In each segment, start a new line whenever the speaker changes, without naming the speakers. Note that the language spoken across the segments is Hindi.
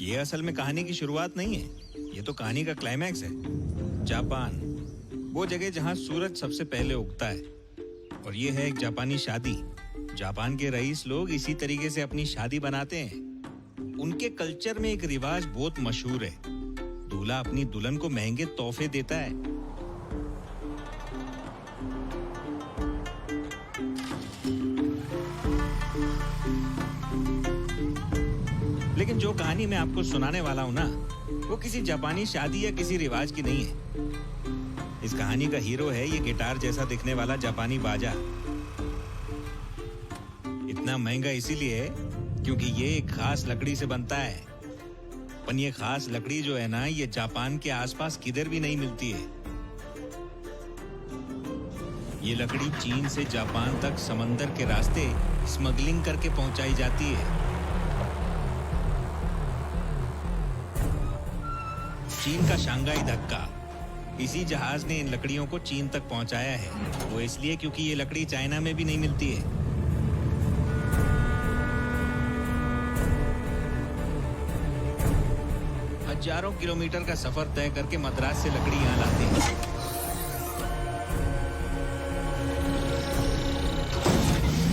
ये असल में कहानी की शुरुआत नहीं है, ये तो कहानी का क्लाइमैक्स है। जापान, वो जगह जहाँ सूरज सबसे पहले उगता है। और ये है एक जापानी शादी। जापान के रईस लोग इसी तरीके से अपनी शादी बनाते हैं। उनके कल्चर में एक रिवाज बहुत मशहूर है। दूल्हा अपनी दुल्हन को महंगे तोहफे देता है। लेकिन जो कहानी मैं आपको सुनाने वाला हूं ना, वो किसी जापानी शादी या किसी रिवाज की नहीं है। इस कहानी का हीरो है ये गिटार जैसा दिखने वाला जापानी बाजा। इतना महंगा इसीलिए है क्योंकि ये एक खास लकड़ी से बनता है। पर ये खास लकड़ी जो है ना, ये जापान के आसपास किधर भी नहीं मिलती है। ये लकड़ी चीन से जापान तक समंदर के रास्ते स्मगलिंग करके पहुंचाई जाती है। चीन का शंघाई धक्का, इसी जहाज ने इन लकड़ियों को चीन तक पहुंचाया है। वो इसलिए क्योंकि ये लकड़ी चाइना में भी नहीं मिलती है। हजारों किलोमीटर का सफर तय करके मद्रास से लकड़ी यहाँ लाते हैं।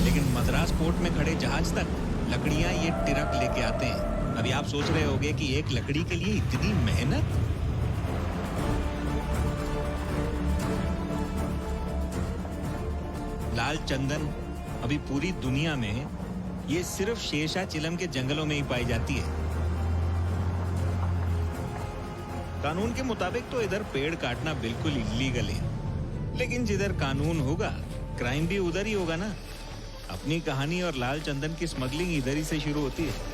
लेकिन मद्रास पोर्ट में खड़े जहाज तक लकड़ियां ये ट्रक लेके आते हैं। अभी आप सोच रहे होंगे कि एक लकड़ी के लिए इतनी मेहनत। लाल चंदन अभी पूरी दुनिया में ये सिर्फ शेषा चिलम के जंगलों में ही पाई जाती है। कानून के मुताबिक तो इधर पेड़ काटना बिल्कुल इलीगल है। लेकिन जिधर कानून होगा, क्राइम भी उधर ही होगा ना। अपनी कहानी और लाल चंदन की स्मगलिंग इधर ही से शुरू होती है।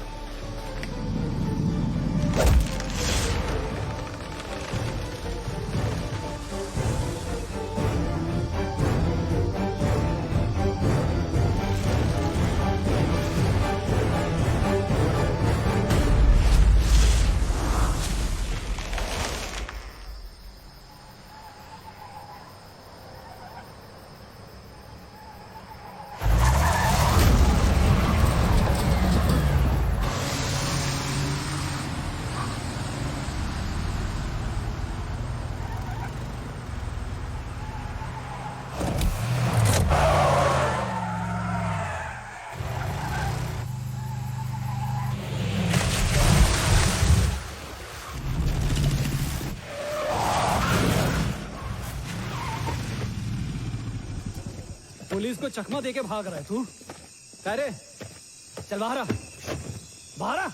पुलिस को चकमा देके भाग रहा है तू? कह रे, चल बाहर आ, बाहर आ।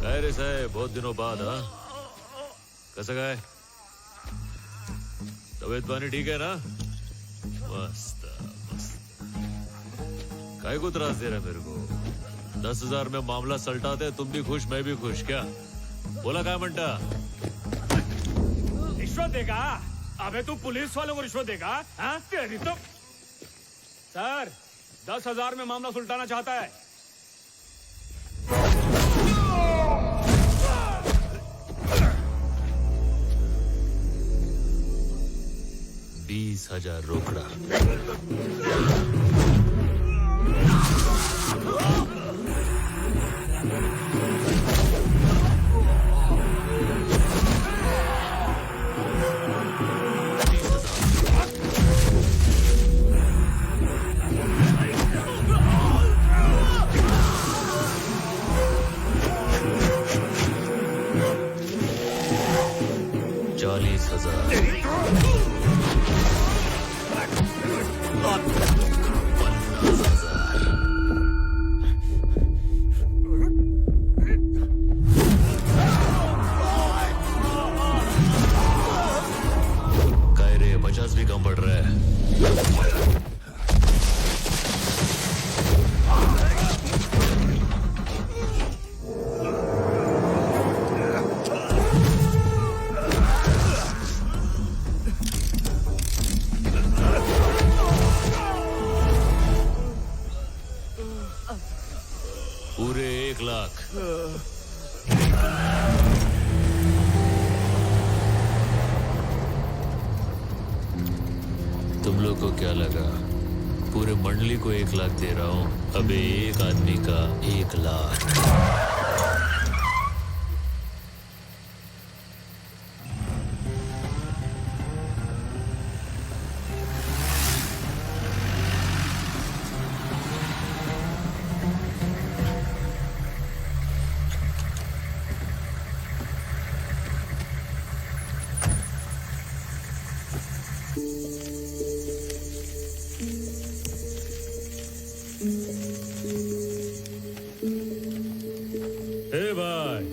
कह रे साहब, बहुत दिनों बाद। हाँ, कैसा गए? तबीयत पानी ठीक है ना? मस्त मस्त। काय को त्रास दे रहा है मेरे को? 10,000 में मामला सलटाते, तुम भी खुश मैं भी खुश। क्या बोला? काय म्हणता?
रिश्वत देगा? अबे तू पुलिस वालों को रिश्वत देगा? हाँ तेरी तो। सर, 10,000 में मामला सुलटाना चाहता है।
20,000 रोकड़ा। $40,000। लाख। तुम लोग को क्या लगा पूरे मंडली को 1 लाख दे रहा हूं? अबे एक आदमी का 1 लाख।
ए भाई,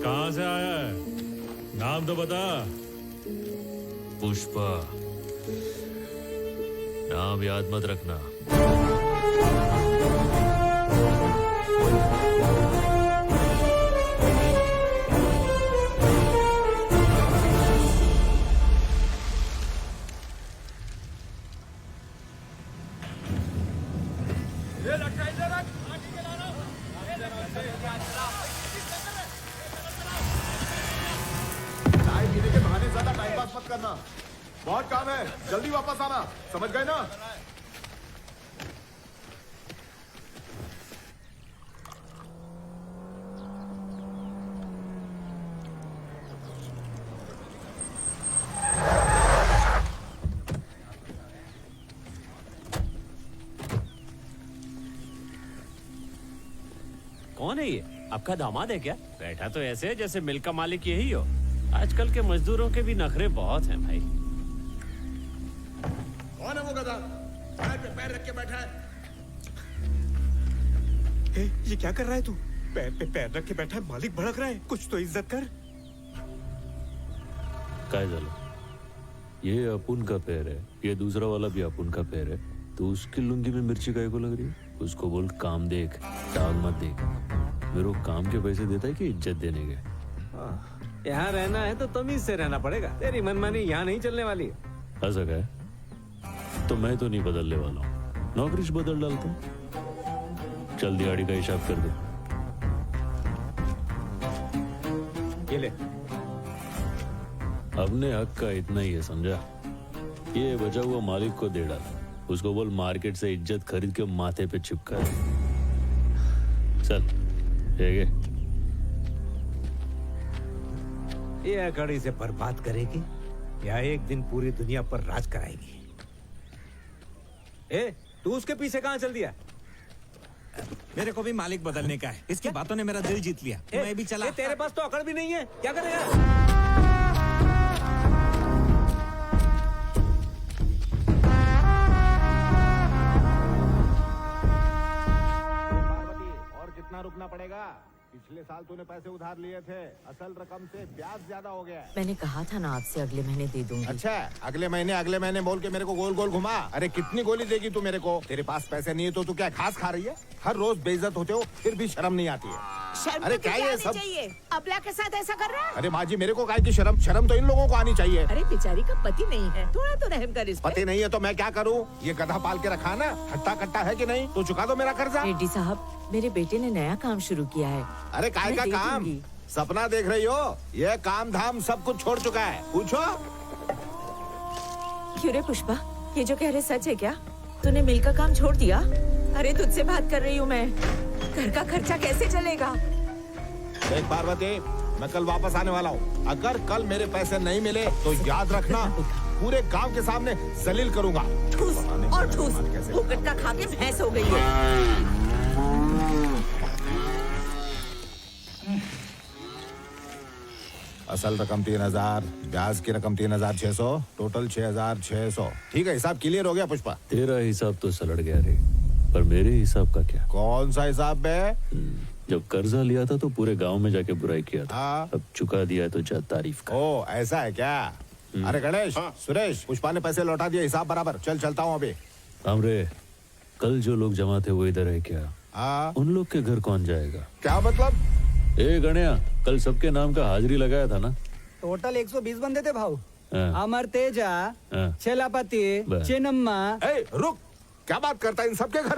कहाँ से आया है? नाम तो बता।
पुष्पा, नाम याद मत रखना।
चाय पीने के बहाने ज्यादा टाइम पास मत करना। बहुत काम है, जल्दी वापस आना। समझ गए ना?
कौन है ये? आपका दामाद है क्या? बैठा तो ऐसे है जैसे मिल का मालिक यही हो। आजकल के मजदूरों के भी नखरे बहुत हैं भाई।
कौन है वो गधा? पैर पे पैर रख के बैठा है।
ये क्या कर रहा है तू? पैर पे पैर रख के बैठा है, मालिक भड़क रहा है। कुछ तो इज्जत कर।
काय झालं? ये अपुन का पैर है, ये दूसरा वाला भी अपुन का पैर है। तो उसकी लुंगी में मिर्ची काय को लग रही है? उसको बोल काम देख, टांग मत देख। मेरे को काम के पैसे देता है कि इज्जत देने के?
यहाँ रहना है तो तमीज से रहना पड़ेगा। तेरी मनमानी यहाँ नहीं चलने वाली है।
ऐसा क्या है? तो मैं तो नहीं बदलने वाला हूँ, नौकरी से बदल डालता हूँ। चल दिहाड़ी का हिसाब कर दे।
ये ले।
अपने हक का इतना ही है, समझा? ये बचा हुआ मालिक को दे डाल। उसको बोल मार्केट से इज्जत खरीद के माथे पे चिपका दे। चल ठीक है।
ये अकड़ी से बर्बाद करेगी या एक दिन पूरी दुनिया पर राज कराएगी?
ए, तू उसके पीछे कहाँ चल दिया?
मेरे को भी मालिक बदलने का है। इसकी बातों ने मेरा दिल जीत लिया। मैं भी चला।
तेरे पास तो अकड़ भी नहीं है, क्या करेगा?
और कितना रुकना पड़ेगा? पिछले साल तूने पैसे उधार लिए थे, असल रकम से ब्याज ज्यादा हो गया है।
मैंने कहा था ना आपसे अगले महीने दे दूंगी।
अच्छा, अगले महीने बोल के मेरे को गोल गोल घुमा। अरे कितनी गोली देगी तू मेरे को? तेरे पास पैसे नहीं है तो तू क्या घास खा रही है? हर रोज बेइज्जत होते हो, फिर भी शर्म नहीं आती है।
शर्म
अरे
तो
क्या
तुझे
ये
आनी
सब?
चाहिए। अबला के साथ ऐसा कर रहा है?
अरे माँ जी, मेरे को काहे की शर्म? शर्म तो इन लोगों को आनी चाहिए।
अरे बेचारी का पति नहीं है, थोड़ा तो रहम कर इस पे।
पति नहीं है तो मैं क्या करूँ? ये गधा पाल के रखा ना, हट्टा कट्टा है कि नहीं? तो चुका दो मेरा कर्जा।
रेड्डी साहब, मेरे बेटे ने नया काम शुरू किया है।
अरे काय का
मैं दे
काम?
दूंगी।
सपना देख रही हो? ये काम धाम सब कुछ छोड़ चुका है। पूछो।
क्यों रे पुष्पा, ये जो कह रहे सच है क्या? तूने मिल का काम छोड़ दिया? अरे तुझसे बात कर रही हूँ मैं। घर का खर्चा कैसे चलेगा?
देख पार्वती, मैं कल वापस आने वाला हूँ। अगर कल मेरे पैसे नहीं मिले तो याद रखना, पूरे गांव के सामने जलील करूंगा।
ठूस और ठूस, फुकट का खा के भैंस हो गई है।
असल रकम 3000, ब्याज की रकम 3600, टोटल 6600। ठीक है, हिसाब क्लियर हो गया पुष्पा?
तेरा हिसाब तो सलट गया रे, पर मेरे हिसाब का क्या?
कौन सा हिसाब बे?
जब कर्जा लिया था तो पूरे गांव में जाके बुराई किया था।
हाँ।
अब चुका दिया है तो जा तारीफ का।
ओ ऐसा है क्या? अरे गणेश, सुरेश, पुष्पा ने पैसे लौटा दिए, हिसाब बराबर। चलता हूँ अभी।
हमरे, कल जो लोग जमा थे वो इधर है क्या?
हाँ।
उन लोग के घर कौन जाएगा?
क्या मतलब?
ए गणया, कल सबके नाम का हाजिरी लगाया था ना?
टोटल 120 बंदे थे भाऊ।
हाँ।
अमर तेजा,
हाँ।
छेलापति,
बस।
चेनम्मा।
ए, रुक, क्या बात करता है? इन सबके घर